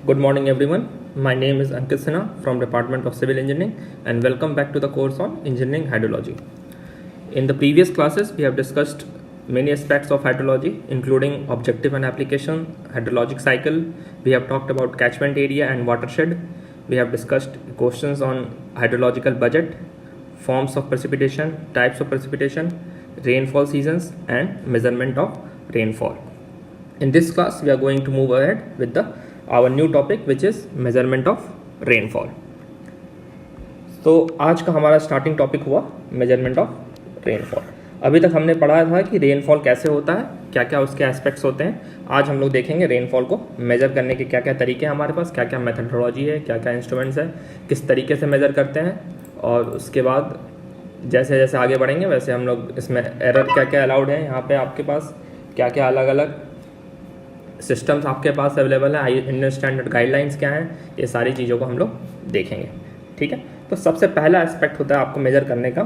Good morning everyone. My name is Ankit Sinha from Department of Civil Engineering and welcome back to the course on Engineering Hydrology. In the previous classes, we have discussed many aspects of hydrology including objective and application, hydrologic cycle. We have talked about catchment area and watershed. We have discussed questions on hydrological budget, forms of precipitation, types of precipitation, rainfall seasons and measurement of rainfall. In this class, we are going to move ahead with our new topic which is measurement of rainfall. तो आज का हमारा starting topic हुआ measurement of rainfall. अभी तक हमने पढ़ा था कि रेनफॉल कैसे होता है, क्या क्या उसके एस्पेक्ट्स होते हैं. आज हम लोग देखेंगे रेनफॉल को मेज़र करने के क्या क्या तरीके हैं हमारे पास, क्या क्या मेथडोलॉजी है, क्या क्या इंस्ट्रूमेंट्स है, किस तरीके से मेज़र करते हैं. और उसके बाद जैसे जैसे आगे बढ़ेंगे वैसे हम लोग इसमें एरर क्या क्या अलाउड है, यहाँ पे आपके पास क्या क्या अलग अलग सिस्टम्स आपके पास अवेलेबल है, इंडियन स्टैंडर्ड गाइडलाइंस क्या हैं, ये सारी चीज़ों को हम लोग देखेंगे. ठीक है. तो सबसे पहला एस्पेक्ट होता है आपको मेज़र करने का,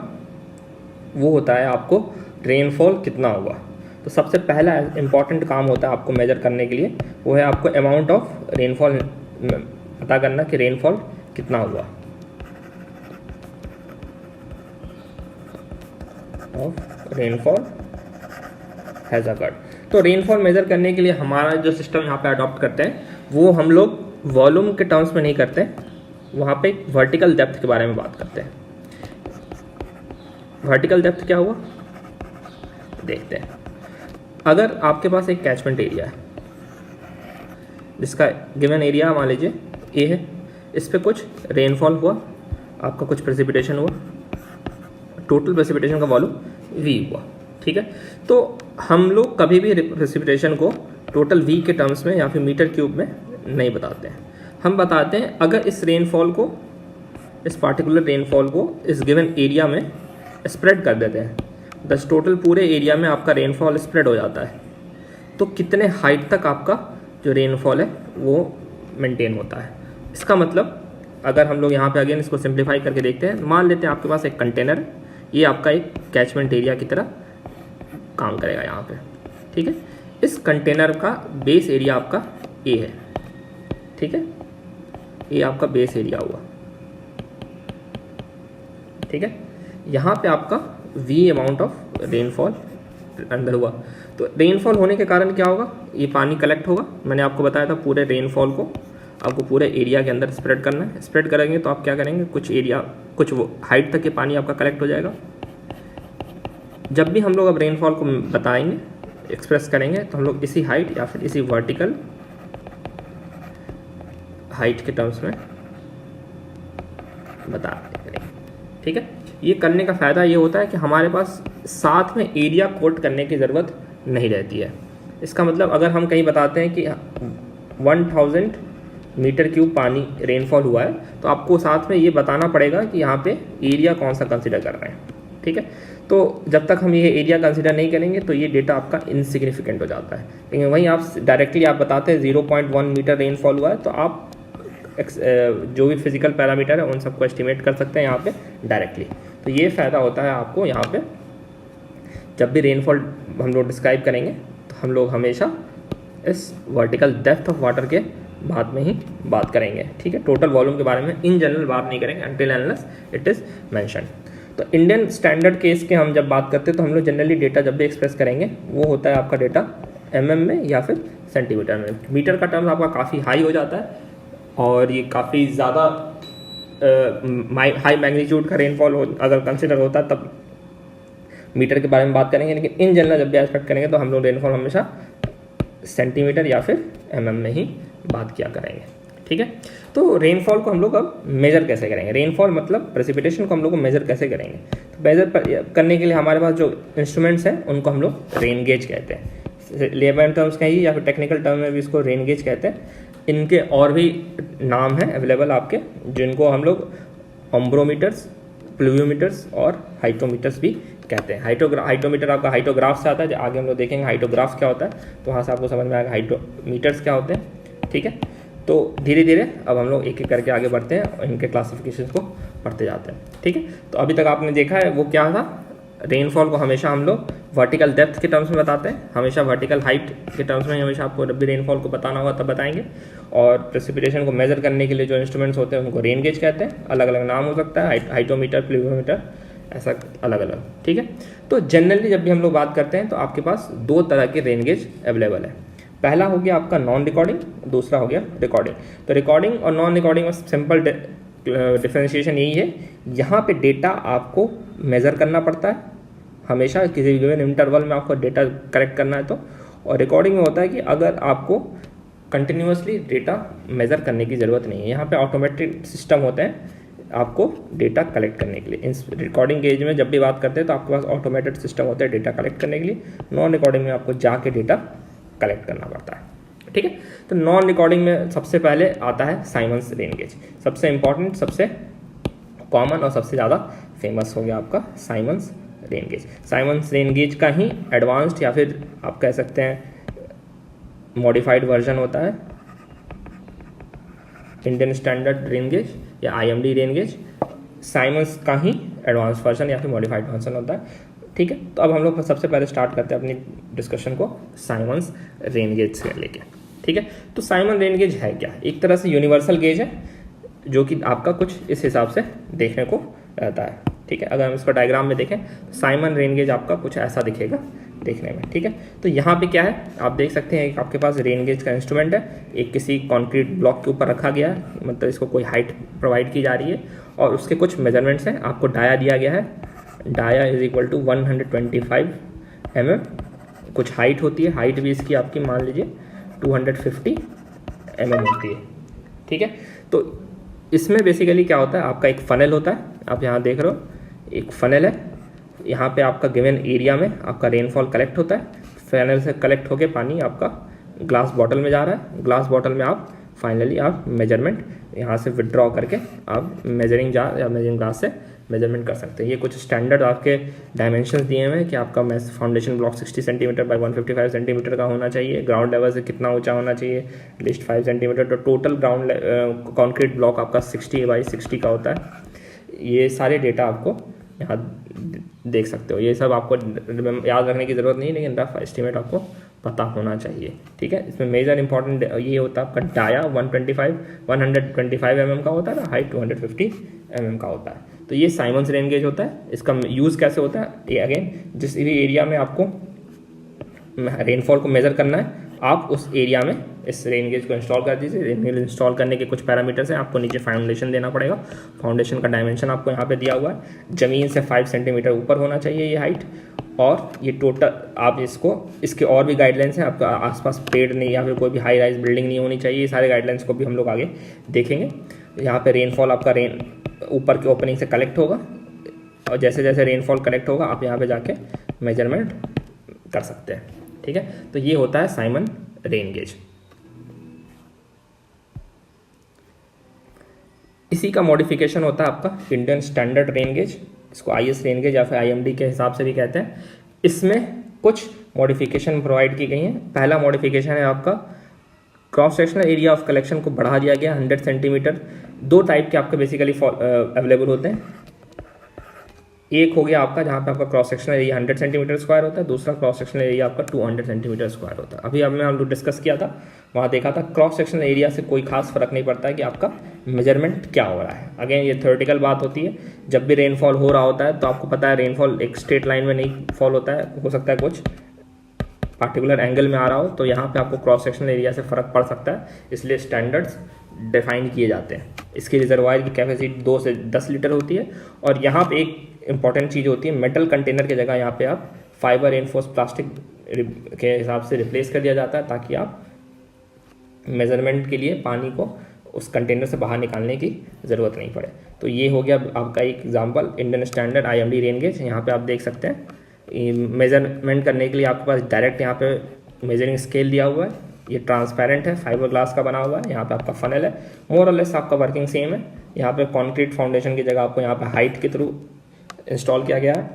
वो होता है आपको रेनफॉल कितना हुआ. तो सबसे पहला इंपॉर्टेंट काम होता है आपको मेज़र करने के लिए, वो है आपको अमाउंट ऑफ रेनफॉल पता करना कि रेनफॉल कितना हुआ. Of rainfall has occurred. तो रेनफॉल मेज़र करने के लिए हमारा जो सिस्टम यहाँ पे अडॉप्ट करते हैं वो हम लोग वॉल्यूम के टर्म्स में नहीं करते, वहाँ पे वर्टिकल डेप्थ के बारे में बात करते हैं. वर्टिकल डेप्थ क्या हुआ देखते हैं. अगर आपके पास एक कैचमेंट एरिया है जिसका गिवन एरिया मान लीजिए ए है, इस पर कुछ रेनफॉल हुआ, आपका कुछ प्रेसिपिटेशन हुआ, टोटल प्रेसिपिटेशन का वॉल्यूम वी हुआ. ठीक है. तो हम लोग कभी भी प्रेसिपिटेशन को टोटल वी के टर्म्स में या फिर मीटर क्यूब में नहीं बताते हैं. हम बताते हैं अगर इस रेनफॉल को, इस पार्टिकुलर रेनफॉल को इस गिवन एरिया में स्प्रेड कर देते हैं, दस टोटल पूरे एरिया में आपका रेनफॉल स्प्रेड हो जाता है, तो कितने हाइट तक आपका जो रेनफॉल है वो मेंटेन होता है. इसका मतलब अगर हम लोग यहाँ पे अगेन इसको सिंप्लीफाई करके देखते हैं, मान लेते हैं आपके पास एक कंटेनर है, ये आपका एक कैचमेंट एरिया की तरह काम करेगा यहाँ पे. ठीक है. इस कंटेनर का बेस एरिया आपका ए है. ठीक है. ये आपका बेस एरिया हुआ. ठीक है. यहाँ पे आपका वी अमाउंट ऑफ रेनफॉल अंदर हुआ. तो रेनफॉल होने के कारण क्या होगा, ये पानी कलेक्ट होगा. मैंने आपको बताया था पूरे रेनफॉल को आपको पूरे एरिया के अंदर स्प्रेड करना है. स्प्रेड करेंगे तो आप क्या करेंगे, कुछ एरिया कुछ वो हाइट तक के पानी आपका कलेक्ट हो जाएगा. जब भी हम लोग अब रेनफॉल को बताएंगे, एक्सप्रेस करेंगे, तो हम लोग इसी हाइट या फिर इसी वर्टिकल हाइट के टर्म्स में बता करेंगे. ठीक है. ये करने का फ़ायदा ये होता है कि हमारे पास साथ में एरिया कोट करने की ज़रूरत नहीं रहती है. इसका मतलब अगर हम कहीं बताते हैं कि 1000 मीटर क्यूब पानी रेनफॉल हुआ है, तो आपको साथ में ये बताना पड़ेगा कि यहाँ पे एरिया कौन सा कंसिडर कर रहे हैं. ठीक है. तो जब तक हम ये एरिया कंसिडर नहीं करेंगे तो ये डेटा आपका इनसिग्निफिकेंट हो जाता है. लेकिन वहीं आप डायरेक्टली आप बताते हैं 0.1 मीटर रेनफॉल हुआ है, तो आप जो भी फिजिकल पैरामीटर है उन सबको एस्टिमेट कर सकते हैं यहाँ पे डायरेक्टली. तो ये फ़ायदा होता है आपको यहाँ पे, जब भी रेनफॉल हम लोग डिस्क्राइब करेंगे तो हम लोग हमेशा इस वर्टिकल डेप्थ ऑफ वाटर के बाद में ही बात करेंगे. ठीक है. टोटल वॉल्यूम के बारे में इन जनरल बात नहीं करेंगे until unless it is mention. तो इंडियन स्टैंडर्ड केस के हम जब बात करते हैं तो हम लोग जनरली डेटा जब भी एक्सप्रेस करेंगे वो होता है आपका डेटा mm में या फिर सेंटीमीटर में. मीटर का टर्म आपका काफ़ी हाई हो जाता है और ये काफ़ी ज़्यादा हाई मैग्नीट्यूड का रेनफॉल अगर कंसिडर होता है तब मीटर के बारे में बात करेंगे. लेकिन इन जनरल जब भी एक्सपेक्ट करेंगे तो हम लोग रेनफॉल हमेशा सेंटीमीटर या फिर mm में ही बात किया करेंगे. ठीक है. तो रेनफॉल को हम लोग अब मेज़र कैसे करेंगे, रेनफॉल मतलब प्रेसिपिटेशन को हम लोग को मेज़र कैसे करेंगे. तो मेज़र करने के लिए हमारे पास जो इंस्ट्रूमेंट्स हैं उनको हम लोग रेन गेज कहते हैं. लेमैन टर्म्स कहिए या फिर टेक्निकल टर्म में भी इसको रेन गेज कहते हैं. इनके और भी नाम हैं अवेलेबल आपके, जिनको हम लोग ऑम्ब्रोमीटर्स, प्लूवियोमीटर्स और हाइड्रोमीटर्स भी कहते हैं. हाइड्रोमीटर आपका हाइड्रोग्राफ से आता है, आगे हम लोग देखेंगे हाइड्रोग्राफ क्या होता है, तो वहाँ से आपको समझ में आएगा हाइड्रोमीटर्स क्या होते हैं. ठीक है. तो धीरे धीरे अब हम लोग एक एक करके आगे बढ़ते हैं और इनके क्लासिफिकेशन को पढ़ते जाते हैं. ठीक है. तो अभी तक आपने देखा है वो क्या था, रेनफॉल को हमेशा हम लोग वर्टिकल डेप्थ के टर्म्स में बताते हैं, हमेशा वर्टिकल हाइट के टर्म्स में हमेशा आपको जब भी रेनफॉल को बताना होगा तब बताएंगे। और प्रेसिपिटेशन को मेजर करने के लिए जो इंस्ट्रूमेंट्स होते हैं उनको रेन गेज कहते हैं, अलग अलग नाम हो सकता है, हाइटोमीटर, प्लूवियोमीटर, ऐसा अलग अलग, ठीक है। तो जनरली जब भी हम लोग बात करते हैं तो आपके पास दो तरह के रेन गेज अवेलेबल है। पहला हो गया आपका नॉन रिकॉर्डिंग, दूसरा हो गया रिकॉर्डिंग। तो रिकॉर्डिंग और नॉन रिकॉर्डिंग में सिंपल डिफरेंशिएशन यही है, यहाँ पे डेटा आपको मेज़र करना पड़ता है हमेशा, किसी भी गिवन इंटरवल में आपको डेटा कलेक्ट करना है तो। और रिकॉर्डिंग में होता है कि अगर आपको कंटिन्यूसली डेटा मेज़र करने की ज़रूरत नहीं है, यहाँ पे ऑटोमेटिक सिस्टम होते हैं आपको डेटा कलेक्ट करने के लिए। इन रिकॉर्डिंग केज में जब भी बात करते हैं तो आपके पास ऑटोमेटेड सिस्टम होता है डेटा कलेक्ट करने के लिए, नॉन रिकॉर्डिंग में आपको जाके डेटा कलेक्ट करना पड़ता है, ठीक है। तो नॉन रिकॉर्डिंग में सबसे पहले आता है साइमन्स रेन गेज, सबसे इंपॉर्टेंट, सबसे कॉमन और सबसे ज़्यादा फेमस हो गया आपका Simons rain gauge. Simons rain gauge का ही एडवांस्ड या फिर आप कह सकते हैं मॉडिफाइड वर्जन होता है इंडियन स्टैंडर्ड रेन गेज या IMD रेन गेज। साइमन्स का ही एडवांस वर्जन या फिर मॉडिफाइड वर्जन होता है, ठीक है। तो अब हम लोग सबसे पहले स्टार्ट करते हैं अपनी डिस्कशन को साइमन्स रेन गेज से लेके, ठीक है। तो साइमन रेन गेज है क्या? एक तरह से यूनिवर्सल गेज है जो कि आपका कुछ इस हिसाब से देखने को रहता है, ठीक है। अगर हम इसको डायग्राम में देखें तो साइमन रेन गेज आपका कुछ ऐसा दिखेगा देखने में, ठीक है। तो यहाँ पे क्या है आप देख सकते हैं, एक आपके पास रेन गेज का इंस्ट्रूमेंट है, एक किसी कंक्रीट ब्लॉक के ऊपर रखा गया है, मतलब इसको कोई हाइट प्रोवाइड की जा रही है और उसके कुछ मेजरमेंट्स हैं। आपको डाया दिया गया है, dia is equal to 125 mm, कुछ हाइट होती है, हाइट भी इसकी आपकी मान लीजिए 250 mm होती है, ठीक है। तो इसमें बेसिकली क्या होता है, आपका एक फनल होता है, आप यहाँ देख रहे हो एक फनल है, यहाँ पे आपका गिवन एरिया में आपका रेनफॉल कलेक्ट होता है, फनल से कलेक्ट होके पानी आपका ग्लास बॉटल में जा रहा है, ग्लास बॉटल में आप फाइनली आप मेजरमेंट यहाँ से विड्रॉ करके आप मेजरिंग जार या मेजरिंग ग्लास से मेजरमेंट कर सकते हैं। ये कुछ स्टैंडर्ड आपके डायमेंशंस दिए हुए हैं कि आपका foundation block 60 centimetre bye 155 centimetre का होना चाहिए, ग्राउंड लेवल से कितना ऊंचा होना चाहिए, लिस्ट 5 सेंटीमीटर, तो टोटल ग्राउंड कॉन्क्रीट ब्लॉक आपका 60 बाई 60 का होता है। ये सारे डेटा आपको यहाँ देख सकते हो, ये सब आपको याद रखने की ज़रूरत नहीं, लेकिन रफ एस्टिमेट आपको पता होना चाहिए, ठीक है। इसमें मेजर इंपॉर्टेंट ये होता है आपका डाया 125 mm का होता है ना, हाइट 250 mm का होता है। तो ये साइमन्स रेन गेज होता है। इसका यूज़ कैसे होता है, ये अगेन जिस भी एरिया में आपको रेनफॉल को मेज़र करना है, आप उस एरिया में इस रेन गेज को इंस्टॉल कर दीजिए। रेन गेज इंस्टॉल करने के कुछ पैरामीटर्स हैं, आपको नीचे फाउंडेशन देना पड़ेगा, फाउंडेशन का डायमेंशन आपको यहाँ पे दिया हुआ है, ज़मीन से 5 सेंटीमीटर ऊपर होना चाहिए ये हाइट, और ये टोटल आप इसके और भी गाइडलाइंस हैं, आपका आसपास पेड़ नहीं या फिर कोई भी हाई राइज बिल्डिंग नहीं होनी चाहिए, ये सारे गाइडलाइंस को भी हम लोग आगे देखेंगे। यहाँ पे रेनफॉल आपका ऊपर के ओपनिंग से कलेक्ट होगा, और जैसे जैसे रेनफॉल कलेक्ट होगा आप यहाँ पे जाके मेजरमेंट कर सकते हैं, ठीक है। तो ये होता है साइमन रेन गेज। इसी का मॉडिफिकेशन होता है आपका इंडियन स्टैंडर्ड रेन गेज, इसको IS रेन गेज या फिर IMD के हिसाब से भी कहते हैं। इसमें कुछ मॉडिफिकेशन प्रोवाइड की गई हैं। पहला मॉडिफिकेशन है आपका cross sectional area of collection को बढ़ा दिया गया 100 सेंटीमीटर। दो टाइप के आपके बेसिकली अवेलेबल होते हैं, एक हो गया आपका जहाँ पे आपका cross sectional area 100 centimetre square होता है, दूसरा क्रॉस सेक्शनल एरिया आपका 200 सेंटीमीटर स्क्वायर होता है। अभी हमने हम लोग डिस्कस किया था, वहाँ देखा था क्रॉस सेक्शनल एरिया से कोई खास फर्क नहीं पड़ता है कि आपका मेजरमेंट क्या हो रहा है। अगेन ये थ्योरेटिकल बात होती है, जब भी रेनफॉल हो रहा होता है तो आपको पता है रेनफॉल एक स्ट्रेट लाइन में नहीं फॉल होता है, हो सकता है कुछ पार्टिकुलर एंगल में आ रहा हो, तो यहाँ पे आपको क्रॉस सेक्शनल एरिया से फ़र्क पड़ सकता है, इसलिए स्टैंडर्ड्स डिफाइन किए जाते हैं। इसकी रिजर्वायर की कैपेसिटी 2 से 10 लीटर होती है, और यहाँ पे एक इंपॉर्टेंट चीज़ होती है, मेटल कंटेनर की जगह यहाँ पे आप फाइबर रेनफोर्स प्लास्टिक के हिसाब से रिप्लेस कर दिया जाता है, ताकि आप मेजरमेंट के लिए पानी को उस कंटेनर से बाहर निकालने की ज़रूरत नहीं पड़े। तो ये हो गया आपका एक example Indian standard IMD rain gauge. यहाँ पे आप देख सकते हैं मेजरमेंट करने के लिए आपके पास डायरेक्ट यहाँ पे मेजरिंग स्केल दिया हुआ है, ये ट्रांसपेरेंट है, फाइबर ग्लास का बना हुआ है, यहाँ पे आपका फनल है, मोर और लेस आपका वर्किंग सेम है। यहाँ पे कंक्रीट फाउंडेशन की जगह आपको यहाँ पे हाइट के थ्रू इंस्टॉल किया गया है,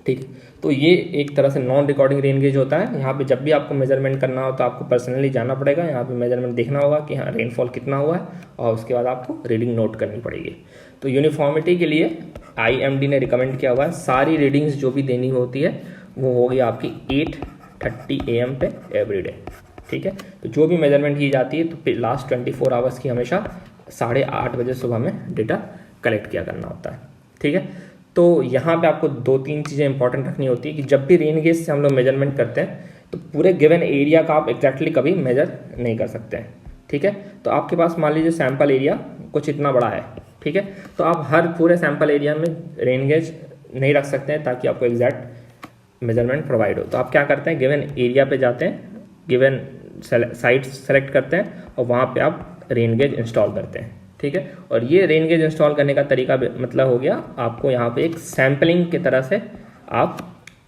ठीक है। तो ये एक तरह से नॉन रिकॉर्डिंग रेन गेज होता है। यहाँ पे जब भी आपको मेजरमेंट करना हो तो आपको पर्सनली जाना पड़ेगा, यहाँ पे मेजरमेंट देखना होगा कि हाँ रेनफॉल कितना हुआ है, और उसके बाद आपको रीडिंग नोट करनी पड़ेगी। तो यूनिफॉर्मिटी के लिए IMD ने रिकमेंड किया हुआ है सारी रीडिंग्स जो भी देनी होती है वो होगी आपकी 8:30 AM पे एवरी डे। ठीक है। तो जो भी मेजरमेंट की जाती है तो लास्ट 24 आवर्स की हमेशा 8:30 बजे सुबह में डेटा कलेक्ट किया करना होता है। ठीक है। तो यहाँ पे आपको 2-3 चीज़ें इंपॉर्टेंट रखनी होती है कि जब भी रेन गेज से हम लोग मेजरमेंट करते हैं तो पूरे गिवन एरिया का आप एग्जैक्टली कभी मेजर नहीं कर सकते हैं। ठीक है। तो आपके पास मान लीजिए सैंपल एरिया कुछ इतना बड़ा है, ठीक है, तो आप हर पूरे सैंपल एरिया में रेन गेज नहीं रख सकते हैं ताकि आपको एग्जैक्ट मेजरमेंट प्रोवाइड हो। तो आप क्या करते हैं, गिवन एरिया पे जाते हैं, गिवन साइट सेलेक्ट करते हैं और वहाँ पे आप रेन गेज इंस्टॉल करते हैं। ठीक है। और ये रेन गेज इंस्टॉल करने का तरीका मतलब हो गया आपको यहाँ पे एक सैम्पलिंग की तरह से आप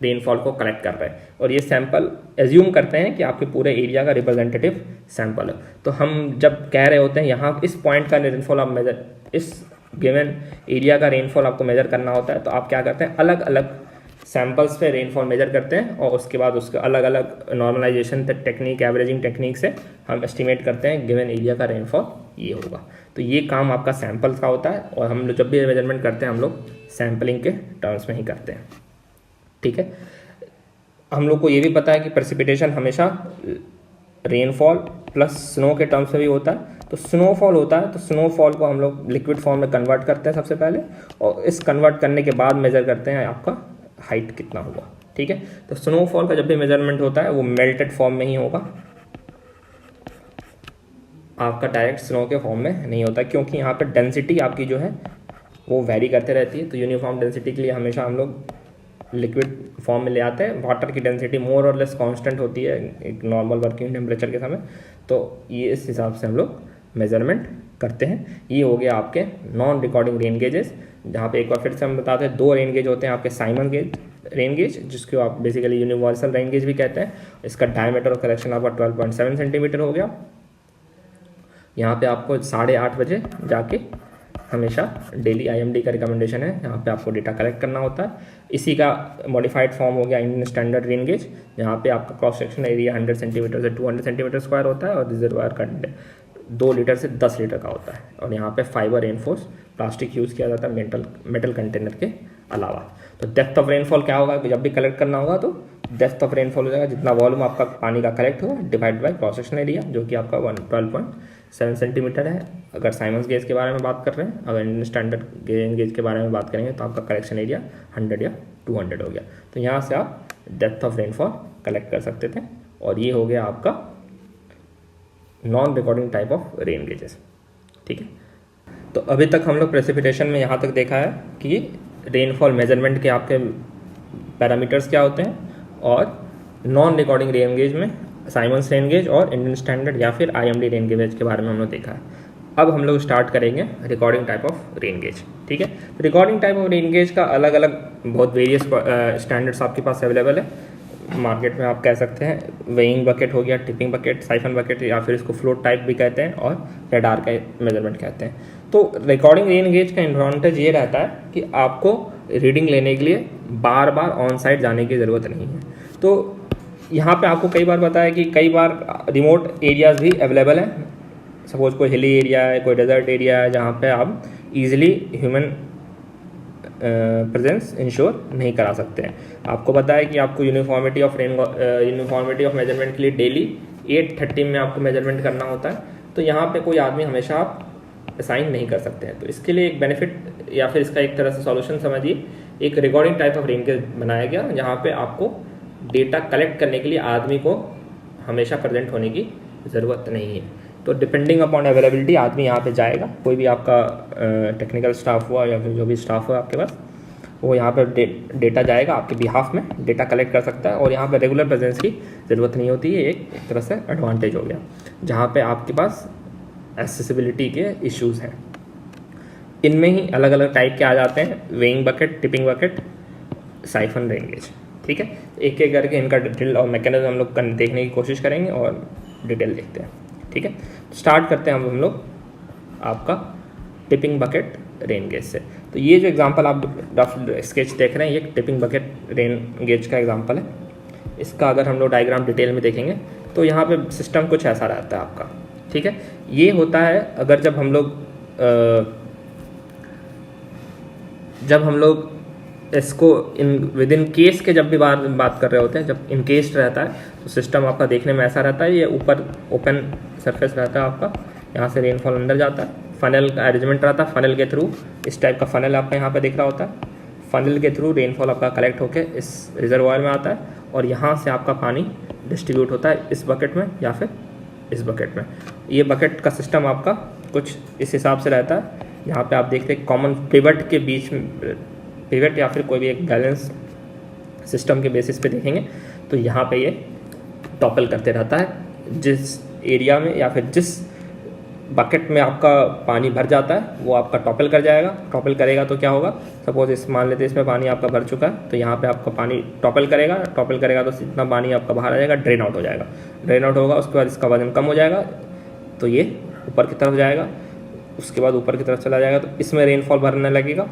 रेनफॉल को कलेक्ट कर रहे हैं, और ये सैंपल एज्यूम करते हैं कि आपके पूरे एरिया का रिप्रेजेंटेटिव सैंपल है। तो हम जब कह रहे होते हैं यहाँ इस पॉइंट का रेनफॉल आप मेजर, इस गिवन एरिया का रेनफॉल आपको मेजर करना होता है, तो आप क्या करते हैं, अलग अलग सैंपल्स पे रेनफॉल मेजर करते हैं और उसके बाद उसके अलग अलग नॉर्मलाइजेशन टेक्निक, एवरेजिंग टेक्निक से हम एस्टिमेट करते हैं गिवन एरिया का रेनफॉल ये होगा। तो ये काम आपका सैंपल्स का होता है, और हम लोग जब भी मेजरमेंट करते हैं हम लोग सैम्पलिंग के टर्म्स में ही करते हैं। ठीक है। हम लोग को ये भी पता है कि प्रेसिपिटेशन हमेशा रेनफॉल प्लस स्नो के टर्म्स में भी होता है। तो स्नोफॉल होता है तो स्नोफॉल को हम लोग लिक्विड फॉर्म में कन्वर्ट करते हैं सबसे पहले, और इस कन्वर्ट करने के बाद मेजर करते हैं आपका हाइट कितना हुआ। ठीक है। तो स्नोफॉल का जब भी मेजरमेंट होता है वो मेल्टेड फॉर्म में ही होगा, आपका डायरेक्ट स्नो के फॉर्म में नहीं होता, क्योंकि यहाँ पर डेंसिटी आपकी जो है वो वेरी करते रहती है। तो यूनिफॉर्म डेंसिटी के लिए हमेशा हम लोग लिक्विड फॉर्म में ले आते हैं। वाटर की डेंसिटी मोर और लेस कांस्टेंट होती है एक नॉर्मल वर्किंग टेम्परेचर के समय, तो ये इस हिसाब से हम लोग मेजरमेंट करते हैं। ये हो गया आपके नॉन रिकॉर्डिंग रेन गेजेस, जहाँ पे एक बार फिर से हम बताते हैं 2 रेन गेज होते हैं आपके साइमन गेज रेन गेज, जिसको आप बेसिकली यूनिवर्सल रेन गेज भी कहते हैं। इसका डायमीटर और करेक्शन आपका 12.7 सेंटीमीटर हो गया। यहाँ पे आपको 8:30 बजे जाके हमेशा डेली IMD का रिकमेंडेशन है, यहाँ पे आपको डेटा कलेक्ट करना होता है। इसी का मॉडिफाइड फॉर्म हो गया इंडियन स्टैंडर्ड रेन गेज, जहाँ पे आपका क्रॉस सेक्शन एरिया 100 सेंटीमीटर से 200 सेंटीमीटर स्क्वायर होता है, और रिजर्वायर का 2 लीटर से 10 लीटर का होता है। और यहाँ पे फाइबर रेनफोर्स प्लास्टिक यूज़ किया जाता है मेटल कंटेनर के अलावा। तो डेप्थ ऑफ रेनफॉल क्या होगा, जब भी कलेक्ट करना होगा तो डेप्थ ऑफ रेनफॉल हो जाएगा जितना वॉल्यूम आपका पानी का कलेक्ट होगा divide by cross section area, जो कि आपका 12.7 सेंटीमीटर है। अगर साइमन्स गेज के बारे में बात कर रहे हैं, अगर इंडियन स्टैंडर्ड गेज के बारे में बात करेंगे तो आपका कलेक्शन एरिया 100 या 200 हो गया। तो यहाँ से आप डेप्थ ऑफ रेनफॉल कलेक्ट कर सकते थे, और ये हो गया आपका non recording type of rain gauges. ठीक है। तो अभी तक हम लोग प्रेसिपिटेशन में यहाँ तक देखा है कि रेनफॉल मेजरमेंट के आपके पैरामीटर्स क्या होते हैं, और नॉन रिकॉर्डिंग रेन गेज में साइमन्स रेन गेज और इंडियन स्टैंडर्ड या फिर IMD रेन गेज के बारे में हम लोग देखा है। अब हम लोग स्टार्ट करेंगे recording type of rain gauge. ठीक है। तो recording type of rain gauge का अलग अलग बहुत वेरियस स्टैंडर्ड्स आपके पास अवेलेबल है मार्केट में। आप कह सकते हैं वेइंग बकेट हो गया, टिपिंग बकेट, साइफन बकेट, या फिर इसको फ्लोट टाइप भी कहते हैं, और रेडार का मेजरमेंट कहते हैं। तो रिकॉर्डिंग रेन गेज का एडवांटेज ये रहता है कि आपको रीडिंग लेने के लिए बार बार ऑन साइट जाने की ज़रूरत नहीं है। तो यहाँ पे आपको कई बार पता है कि कई बार रिमोट एरियाज़ भी अवेलेबल हैं। सपोज कोई हिली एरिया है, कोई डेजर्ट एरिया है, जहाँ पे आप इजीली ह्यूमन प्रेजेंस इंश्योर नहीं करा सकते हैं। आपको पता है कि आपको यूनिफॉर्मिटी ऑफ मेजरमेंट के लिए डेली 8:30 में आपको मेजरमेंट करना होता है। तो यहाँ पे कोई आदमी हमेशा आप असाइन नहीं कर सकते हैं। तो इसके लिए एक बेनिफिट या फिर इसका एक तरह से सॉल्यूशन समझिए, एक recording type of rain gauge बनाया गया, जहाँ पे आपको डेटा कलेक्ट करने के लिए आदमी को हमेशा प्रेजेंट होने की ज़रूरत नहीं है। तो डिपेंडिंग अपॉन अवेलेबिलिटी आदमी यहाँ पे जाएगा, कोई भी आपका टेक्निकल स्टाफ हुआ या फिर जो भी स्टाफ हुआ आपके पास, वो यहाँ पर डेटा जाएगा आपके बिहाफ में, डेटा कलेक्ट कर सकता है, और यहाँ पर रेगुलर प्रेजेंस की ज़रूरत नहीं होती है। एक तरह से एडवांटेज हो गया, जहाँ पे आपके पास एक्सेसिबिलिटी के इश्यूज़ हैं। इनमें ही अलग अलग टाइप के आ जाते हैं, weighing bucket, tipping bucket, siphon rain gauge. ठीक है। एक एक करके इनका डिटेल और मैकेनिज्म हम लोग देखने की कोशिश करेंगे और डिटेल देखते हैं। ठीक है। स्टार्ट करते हैं हम लोग आपका टिपिंग बकेट रेन गेज से। तो ये जो एग्जांपल आप रफ स्केच देख रहे हैं, ये टिपिंग बकेट रेन गेज का एग्जांपल है। इसका अगर हम लोग डायग्राम डिटेल में देखेंगे तो यहाँ पे सिस्टम कुछ ऐसा रहता है आपका, ठीक है। ये होता है अगर जब हम लोग इसको विद इन केस के जब भी बात कर रहे होते हैं, जब इन केस रहता है तो सिस्टम आपका देखने में ऐसा रहता है। ये ऊपर ओपन सरफेस रहता है आपका, यहाँ से रेनफॉल अंदर जाता है, फनल का अरेंजमेंट रहता है, फनल के थ्रू इस टाइप का फनल आपका यहाँ पे दिख रहा होता है। फनल के थ्रू रेनफॉल आपका कलेक्ट होकर इस रिजर्वायर में आता है और यहाँ से आपका पानी डिस्ट्रीब्यूट होता है इस बकेट में या फिर इस बकेट में। ये बकेट का सिस्टम आपका कुछ इस हिसाब से रहता है। यहाँ पे आप देखते हैं कॉमन पिवट के बीच में, पिवट या फिर कोई भी एक बैलेंस सिस्टम के बेसिस पे देखेंगे तो यहाँ पे ये टॉपल करते रहता है। जिस एरिया में या फिर जिस बकेट में आपका पानी भर जाता है वो आपका टॉपल कर जाएगा। टॉपल करेगा तो क्या होगा, सपोज मान लेते हैं इसमें पानी आपका भर चुका है तो यहाँ पे आपका पानी टॉपल करेगा तो जितना पानी आपका बाहर आ जाएगा ड्रेन आउट हो जाएगा। ड्रेन आउट होगा उसके बाद इसका वजन कम हो जाएगा तो ये ऊपर की तरफ जाएगा, उसके बाद ऊपर की तरफ चला जाएगा तो इसमें रेनफॉल भरने लगेगा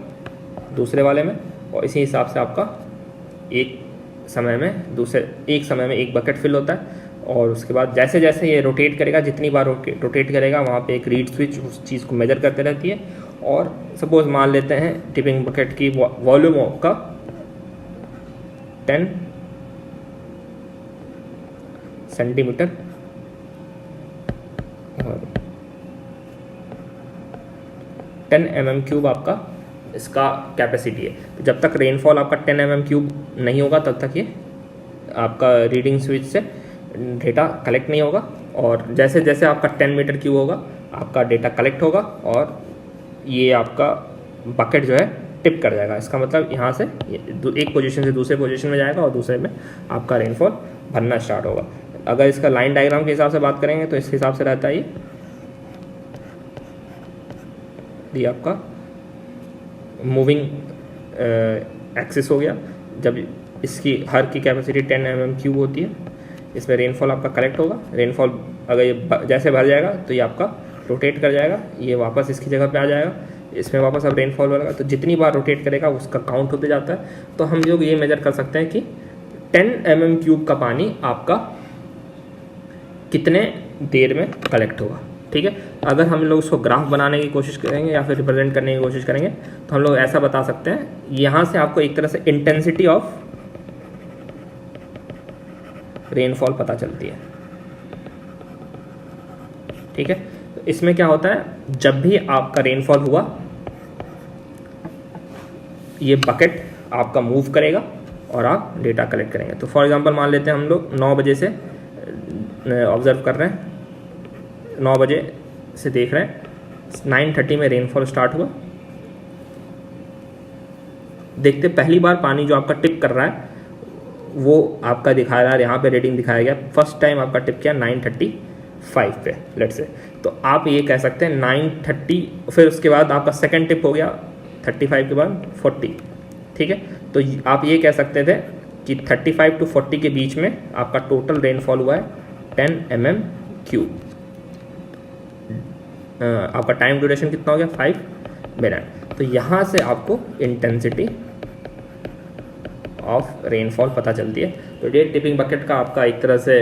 दूसरे वाले में, और इसी हिसाब से आपका एक समय में एक बकेट फिल होता है। और उसके बाद जैसे जैसे ये रोटेट करेगा, जितनी बार रोटेट करेगा वहाँ पे एक रीड स्विच उस चीज़ को मेजर करते रहती है। और सपोज मान लेते हैं टिपिंग बकेट की वॉल्यूम का 10 सेंटीमीटर और 10 mm³ आपका इसका कैपेसिटी है। तो जब तक रेनफॉल आपका 10 mm³ नहीं होगा तब तक ये आपका रीडिंग स्विच से डेटा कलेक्ट नहीं होगा। और जैसे जैसे आपका 10 m³ होगा आपका डेटा कलेक्ट होगा और ये आपका बकेट जो है टिप कर जाएगा। इसका मतलब यहाँ से एक पोजीशन से दूसरे पोजीशन में जाएगा और दूसरे में आपका रेनफॉल भरना स्टार्ट होगा। अगर इसका लाइन डायग्राम के हिसाब से बात करेंगे तो इस हिसाब से रहता है ये आपका मूविंग एक्सिस हो गया। जब इसकी हर की कैपेसिटी 10 mm³ होती है, इसमें रेनफॉल आपका कलेक्ट होगा। रेनफॉल अगर ये जैसे भर जाएगा तो ये आपका रोटेट कर जाएगा, ये वापस इसकी जगह पे आ जाएगा, इसमें वापस अब रेनफॉल होगा। तो जितनी बार रोटेट करेगा उसका काउंट होते जाता है। तो हम लोग ये मेजर कर सकते हैं कि 10 mm³ का पानी आपका कितने देर में कलेक्ट होगा, ठीक है। अगर हम लोग उसको ग्राफ बनाने की कोशिश करेंगे या फिर रिप्रेजेंट करने की कोशिश करेंगे तो हम लोग ऐसा बता सकते हैं, यहाँ से आपको एक तरह से इंटेंसिटी ऑफ रेनफॉल पता चलती है, ठीक है। तो इसमें क्या होता है, जब भी आपका रेनफॉल हुआ ये बकेट आपका मूव करेगा और आप डेटा कलेक्ट करेंगे। तो फॉर एग्जांपल मान लेते हैं हम लोग 9 बजे से ऑब्जर्व कर रहे हैं, 9 बजे से देख रहे हैं, 9:30 में रेनफॉल स्टार्ट हुआ। देखते पहली बार पानी जो आपका टिप कर रहा है वो आपका दिखा रहा है, यहाँ पे रीडिंग दिखाया गया। फर्स्ट टाइम आपका टिप किया 9:35 पे लेट्स से, तो आप ये कह सकते हैं 9:30, फिर उसके बाद आपका सेकंड टिप हो गया 35 के बाद 40, ठीक है। तो आप ये कह सकते थे कि 35 to 40 के बीच में आपका टोटल रेनफॉल हुआ है 10 mm³। आपका टाइम ड्यूरेशन कितना हो गया 5 मिनट। तो यहाँ से आपको इंटेंसिटी ऑफ रेनफॉल पता चलती है। तो ये टिपिंग बकेट का आपका एक तरह से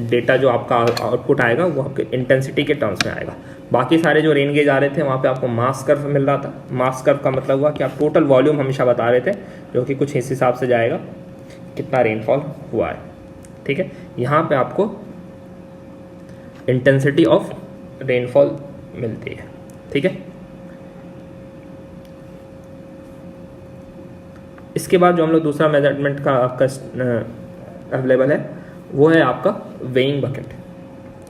डेटा जो आपका आउटपुट आएगा वो आपके इंटेंसिटी के टर्म्स में आएगा। बाकी सारे जो रेन गेज आ रहे थे वहाँ पे आपको मास कर्व मिल रहा था। मास कर्व का मतलब हुआ कि आप टोटल वॉल्यूम हमेशा बता रहे थे, जो कि कुछ इस हिसाब से जाएगा कितना रेनफॉल हुआ है, ठीक है। यहाँ पे आपको इंटेंसिटी ऑफ रेनफॉल मिलती है, ठीक है। इसके बाद जो हम लोग दूसरा मेजरमेंट का आपका अवेलेबल है वो है आपका वेइंग बकेट।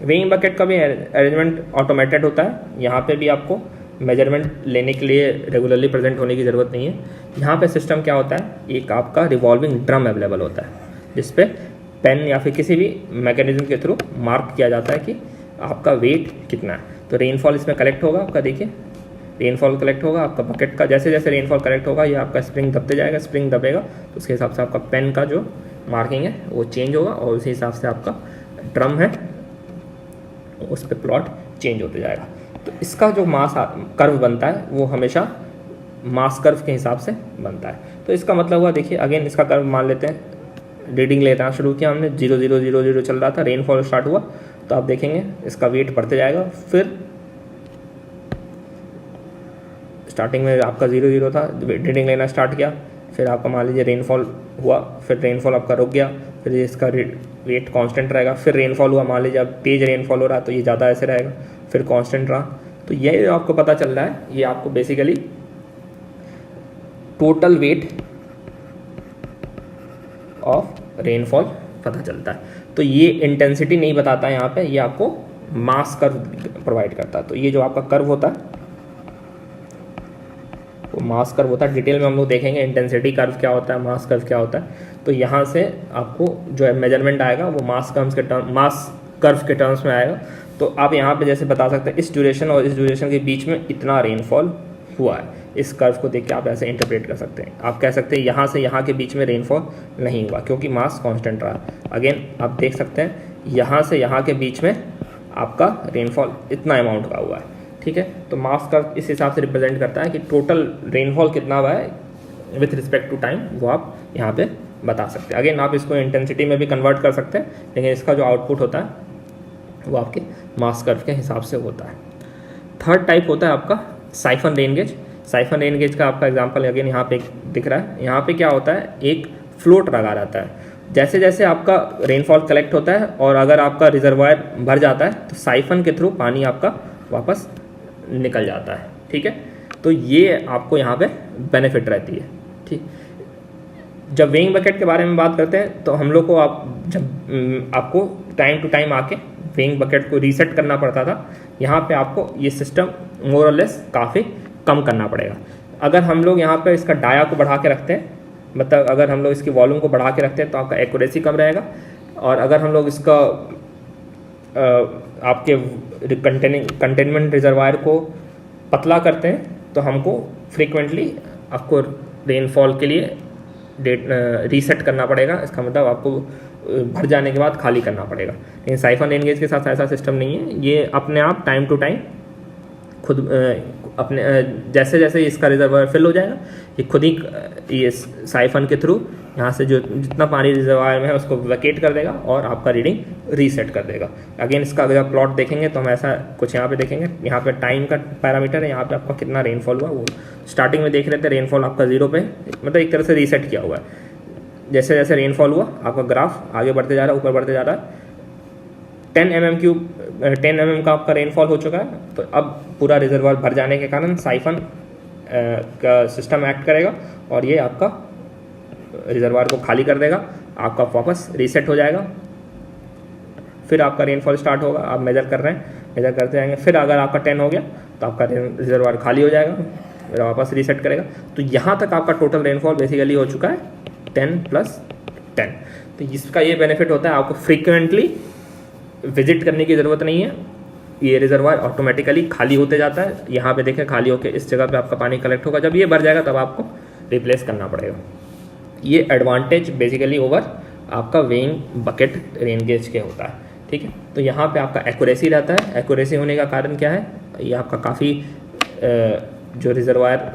वेइंग बकेट का भी अरेंजमेंट ऑटोमेटेड होता है। यहाँ पे भी आपको मेजरमेंट लेने के लिए रेगुलरली प्रेजेंट होने की ज़रूरत नहीं है। यहाँ पे सिस्टम क्या होता है, एक आपका रिवॉल्विंग ड्रम अवेलेबल होता है जिसपे पेन या फिर किसी भी मैकेनिज्म के थ्रू मार्क किया जाता है कि आपका वेट कितना है। तो रेनफॉल इसमें कलेक्ट होगा आपका, देखिए रेनफॉल कलेक्ट होगा आपका बकेट का। जैसे जैसे रेनफॉल कलेक्ट होगा ये आपका स्प्रिंग दबते जाएगा, स्प्रिंग दबेगा तो उसके हिसाब से आपका पेन का जो मार्किंग है वो चेंज होगा और उसी हिसाब से आपका ड्रम है उस पर प्लॉट चेंज होते जाएगा। तो इसका जो मास कर्व बनता है वो हमेशा मास कर्व के हिसाब से बनता है। तो इसका मतलब हुआ, देखिए अगेन इसका कर्व मान लेते हैं, रीडिंग लेना शुरू किया हमने, 0 0 0 0 चल रहा था, रेनफॉल स्टार्ट हुआ, तो आप देखेंगे इसका वेट बढ़ते जाएगा। फिर स्टार्टिंग में आपका 0 0 था, रीडिंग लेना स्टार्ट किया, फिर आपका मान लीजिए रेनफॉल हुआ, फिर रेनफॉल आपका रुक गया, फिर इसका वेट कांस्टेंट रहेगा, फिर रेनफॉल हुआ, मान लीजिए अब तेज रेनफॉल हो रहा है तो ये ज़्यादा ऐसे रहेगा, फिर कांस्टेंट रहा। तो ये आपको पता चल रहा है, ये आपको basically total weight of rainfall पता चलता है। तो ये इंटेंसिटी नहीं बताता है यहाँ पे, ये आपको मास कर्व प्रोवाइड करता है। तो ये जो आपका कर्व होता है वो मास कर्व होता है। डिटेल में हम लोग देखेंगे इंटेंसिटी कर्व क्या होता है, मास कर्व क्या होता है। तो यहाँ से आपको जो है मेजरमेंट आएगा वो मास कर्व के टर्म्स में आएगा। तो आप यहाँ पे जैसे बता सकते हैं इस ड्यूरेशन और इस ड्यूरेशन के बीच में इतना रेनफॉल हुआ है। इस कर्व को देख के आप ऐसे इंटरप्रेट कर सकते हैं। आप कह सकते हैं यहाँ से यहाँ के बीच में रेनफॉल नहीं हुआ क्योंकि मास कांस्टेंट रहा। अगेन आप देख सकते हैं यहाँ से यहाँ के बीच में आपका रेनफॉल इतना अमाउंट का हुआ है, ठीक है। तो मास कर्व इस हिसाब से रिप्रेजेंट करता है कि टोटल रेनफॉल कितना हुआ है विथ रिस्पेक्ट टू टाइम, वो आप यहाँ पे बता सकते हैं। अगेन आप इसको इंटेंसिटी में भी कन्वर्ट कर सकते हैं, लेकिन इसका जो आउटपुट होता है वो आपके मास कर्व के हिसाब से होता है। थर्ड टाइप होता है आपका siphon rain gauge. Siphon rain gauge का आपका एग्जांपल अगेन यहाँ पे दिख रहा है। यहाँ पे क्या होता है, एक फ्लोट लगा रहता है। जैसे जैसे आपका रेनफॉल कलेक्ट होता है और अगर आपका रिजर्वायर भर जाता है तो साइफन के थ्रू पानी आपका वापस निकल जाता है, ठीक है। तो ये आपको यहाँ पे बेनिफिट रहती है, ठीक। जब वेइंग बकेट के बारे में बात करते हैं तो हम लोग को आपको टाइम टू टाइम आके वेइंग बकेट को रीसेट करना पड़ता था। यहाँ पे आपको ये सिस्टम मोर और लेस काफ़ी कम करना पड़ेगा। अगर हम लोग यहाँ पे इसका डाया को बढ़ा के रखते हैं, मतलब अगर हम लोग इसकी वॉल्यूम को बढ़ा के रखते हैं तो आपका एक्यूरेसी कम रहेगा। और अगर हम लोग इसका आपके कंटेनमेंट रिजर्वायर को पतला करते हैं तो हमको फ्रीक्वेंटली आपको रेनफॉल के लिए रीसेट करना पड़ेगा। इसका मतलब आपको भर जाने के बाद खाली करना पड़ेगा। लेकिन साइफन रेन गेज के साथ ऐसा सिस्टम नहीं है। ये अपने आप टाइम टू टाइम खुद अपने जैसे जैसे इसका रिजर्वायर फिल हो जाएगा ये खुद ही ये साइफन के थ्रू यहाँ से जो जितना पानी रिजर्वायर में है उसको वैकेट कर देगा और आपका रीडिंग रीसेट कर देगा। अगेन इसका अगर प्लॉट देखेंगे तो हम ऐसा कुछ यहाँ पे देखेंगे। यहाँ पे टाइम का पैरामीटर है, यहाँ पे आपका कितना रेनफॉल हुआ वो स्टार्टिंग में देख रहे थे, रेनफॉल आपका 0 पे, मतलब एक तरह से रीसेट किया हुआ है। जैसे जैसे रेनफॉल हुआ आपका ग्राफ आगे बढ़ते जा रहा है, ऊपर बढ़ते जा रहा है। 10 mm का आपका रेनफॉल हो चुका है। तो अब पूरा रिजर्वायर भर जाने के कारण साइफन का सिस्टम एक्ट करेगा और ये आपका रिजर्वायर को खाली कर देगा, आपका वापस रीसेट हो जाएगा। फिर आपका रेनफॉल स्टार्ट होगा, आप मेजर कर रहे हैं, मेजर करते जाएंगे। फिर अगर आपका 10 हो गया तो आपका रिजर्वायर खाली हो जाएगा, फिर वापस रीसेट करेगा। तो यहाँ तक आपका टोटल रेनफॉल बेसिकली हो चुका है 10 + 10। तो इसका ये बेनिफिट होता है, आपको फ्रीक्वेंटली विजिट करने की ज़रूरत नहीं है। ये रिजर्वायर ऑटोमेटिकली खाली होते जाता है। यहाँ पे देखें खाली होकर इस जगह पे आपका पानी कलेक्ट होगा। जब ये भर जाएगा तब आपको रिप्लेस करना पड़ेगा। ये एडवांटेज बेसिकली ओवर आपका वेइंग बकेट रेन गेज के होता है, ठीक है। तो यहाँ पे आपका एक्यूरेसी रहता है। एक्यूरेसी होने का कारण क्या है, ये आपका काफ़ी जो रिजर्वायर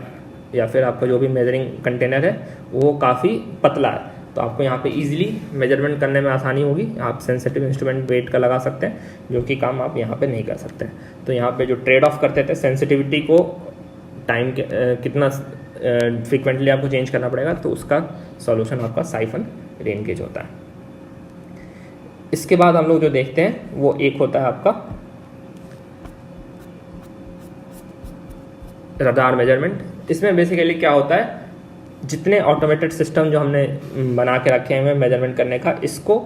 या फिर आपका जो भी मेजरिंग कंटेनर है वो काफ़ी पतला है। तो आपको यहाँ पे इजीली मेजरमेंट करने में आसानी होगी। आप सेंसिटिव इंस्ट्रूमेंट वेट का लगा सकते हैं, जो कि काम आप यहाँ पे नहीं कर सकते। तो यहाँ पे जो ट्रेड ऑफ करते थे सेंसिटिविटी को टाइम के कितना फ्रीक्वेंटली आपको चेंज करना पड़ेगा, तो उसका सॉल्यूशन आपका साइफन रेन गेज होता है। इसके बाद हम लोग जो देखते हैं वो एक होता है आपका रडार मेजरमेंट। इसमें बेसिकली क्या होता है, जितने ऑटोमेटेड सिस्टम जो हमने बना के रखे हैं मेजरमेंट करने का, इसको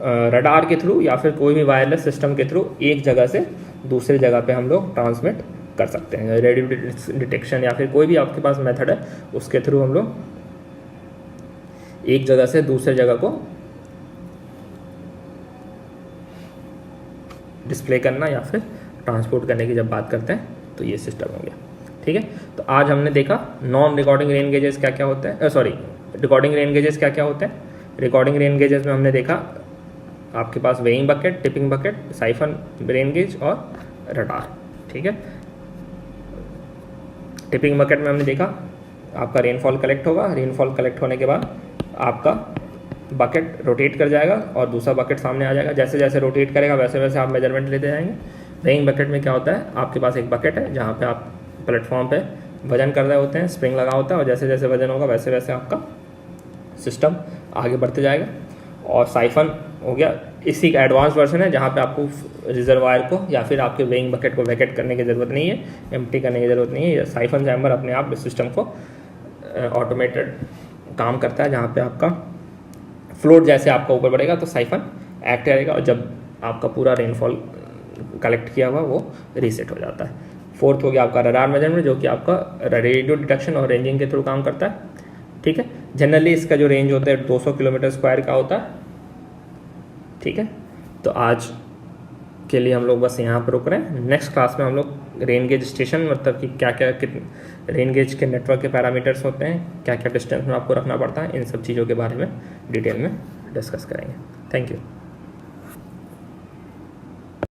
रडार के थ्रू या फिर कोई भी वायरलेस सिस्टम के थ्रू एक जगह से दूसरी जगह पे हम लोग ट्रांसमिट कर सकते हैं। रेडियो डिटेक्शन या फिर कोई भी आपके पास मेथड है उसके थ्रू हम लोग एक जगह से दूसरे जगह को डिस्प्ले करना या फिर ट्रांसपोर्ट करने की जब बात करते हैं तो ये सिस्टम हो गया, ठीक है। तो आज हमने देखा नॉन रिकॉर्डिंग रेन गेजेस क्या क्या होते हैं, रिकॉर्डिंग रेन गेजेस क्या क्या होते हैं। रिकॉर्डिंग रेन गेजेस में हमने देखा आपके पास weighing bucket, tipping bucket, siphon rain gauge और रडार, ठीक है। टिपिंग बकेट में हमने देखा आपका रेनफॉल कलेक्ट होगा, रेनफॉल कलेक्ट होने के बाद आपका बकेट रोटेट कर जाएगा और दूसरा बकेट सामने आ जाएगा। जैसे जैसे रोटेट करेगा वैसे वैसे आप मेजरमेंट लेते जाएंगे। रेइंग बकेट में क्या होता है, आपके पास एक बकेट है जहाँ पे आप प्लेटफॉर्म पे वजन कर रहे होते हैं, स्प्रिंग लगा होता है और जैसे जैसे वजन होगा वैसे वैसे आपका सिस्टम आगे बढ़ते जाएगा। और साइफन हो गया, इसी का एडवांस वर्जन है जहाँ पे आपको रिजर्वायर को या फिर आपके वेइंग बकेट को वैकेट करने की ज़रूरत नहीं है, एम्प्टी करने की ज़रूरत नहीं है। साइफन चैम्बर अपने आप इस सिस्टम को ऑटोमेटेड काम करता है, जहाँ पे आपका फ्लोट जैसे आपका ऊपर बढ़ेगा तो साइफन एक्ट करेगा और जब आपका पूरा रेनफॉल कलेक्ट किया हुआ वो रीसेट हो जाता है। फोर्थ हो गया आपका रडार मेजरमेंट, जो कि आपका रेडियो डिटेक्शन और रेंजिंग के थ्रू काम करता है। ठीक है, जनरली इसका जो रेंज होता है 200 किलोमीटर स्क्वायर का होता है। ठीक है, तो आज के लिए हम लोग बस यहाँ पर रुक रहे हैं। नेक्स्ट क्लास में हम लोग रेन गेज स्टेशन, मतलब कि क्या क्या रेन गेज के नेटवर्क के पैरामीटर्स होते हैं, क्या क्या डिस्टेंस में आपको रखना पड़ता है, इन सब चीज़ों के बारे में डिटेल में डिस्कस करेंगे। Thank you.